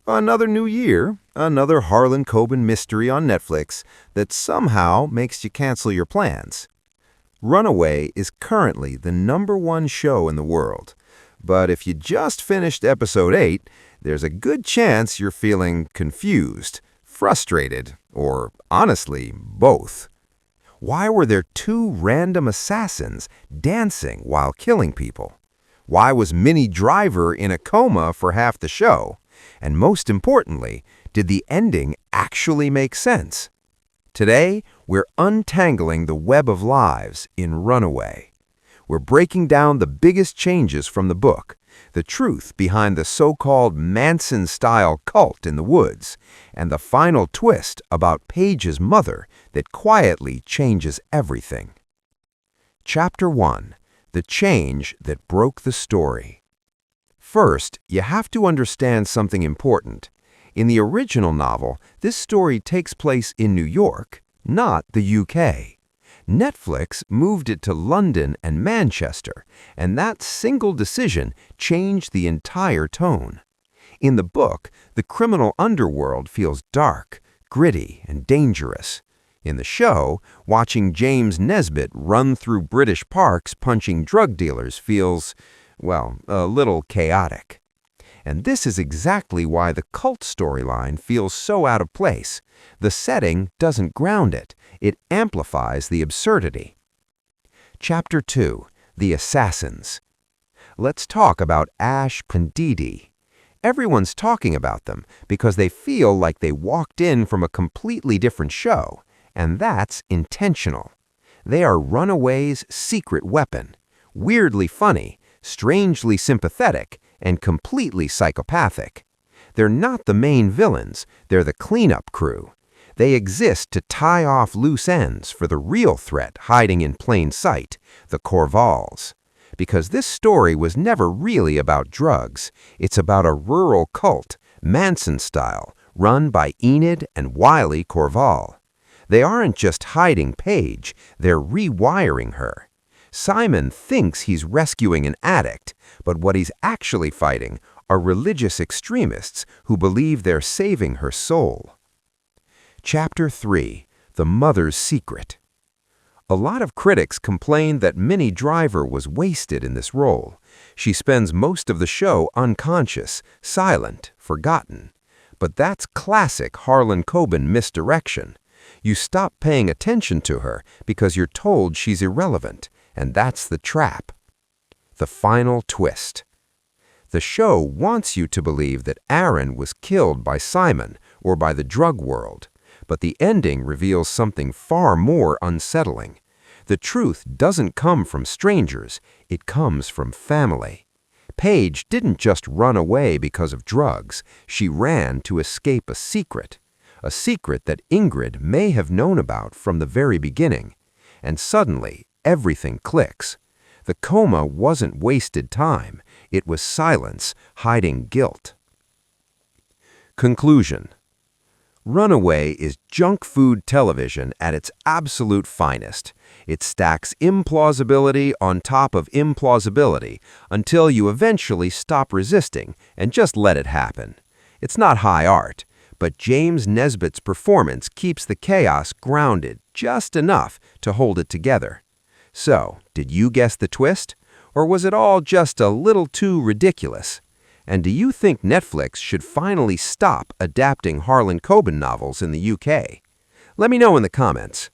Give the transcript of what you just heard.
Another new year, another Harlan Coben mystery on Netflix that somehow makes you cancel your plans. Runaway is currently the #1 show in the world. But if you just finished episode 8, there's a good chance you're feeling confused, frustrated, or honestly, both. Why were there 2 random assassins dancing while killing people? Why was Minnie Driver in a coma for half the show? And most importantly, did the ending actually make sense? Today, we're untangling the web of lives in Runaway. We're breaking down the biggest changes from the book, the truth behind the so-called Manson-style cult in the woods, and the final twist about Paige's mother that quietly changes everything. Chapter 1. The change that broke the story. First, you have to understand something important. In the original novel, this story takes place in New York, not the UK. Netflix moved it to London and Manchester, and that single decision changed the entire tone. In the book, the criminal underworld feels dark, gritty, and dangerous. In the show, watching James Nesbitt run through British parks punching drug dealers feels, well, a little chaotic. And this is exactly why the cult storyline feels so out of place. The setting doesn't ground it. It amplifies the absurdity. Chapter 2. The Assassins. Let's talk about Ash and Dee Dee. Everyone's talking about them because they feel like they walked in from a completely different show, and that's intentional. They are Runaway's secret weapon, weirdly funny, strangely sympathetic, and completely psychopathic. They're not the main villains, they're the cleanup crew. They exist to tie off loose ends for the real threat hiding in plain sight, the Corvalls. Because this story was never really about drugs, it's about a rural cult, Manson-style, run by Enid and Wiley Corval. They aren't just hiding Paige, they're rewiring her. Simon thinks he's rescuing an addict, but what he's actually fighting are religious extremists who believe they're saving her soul. Chapter 3. The Mother's Secret. A lot of critics complain that Minnie Driver was wasted in this role. She spends most of the show unconscious, silent, forgotten. But that's classic Harlan Coben misdirection. You stop paying attention to her because you're told she's irrelevant. And that's the trap. The final twist. The show wants you to believe that Aaron was killed by Simon or by the drug world, but the ending reveals something far more unsettling. The truth doesn't come from strangers, it comes from family. Paige didn't just run away because of drugs, she ran to escape a secret that Ingrid may have known about from the very beginning. And suddenly, everything clicks. The coma wasn't wasted time. It was silence hiding guilt. Conclusion. Runaway is junk food television at its absolute finest. It stacks implausibility on top of implausibility until you eventually stop resisting and just let it happen. It's not high art, but James Nesbitt's performance keeps the chaos grounded just enough to hold it together. So, did you guess the twist? Or was it all just a little too ridiculous? And do you think Netflix should finally stop adapting Harlan Coben novels in the UK? Let me know in the comments.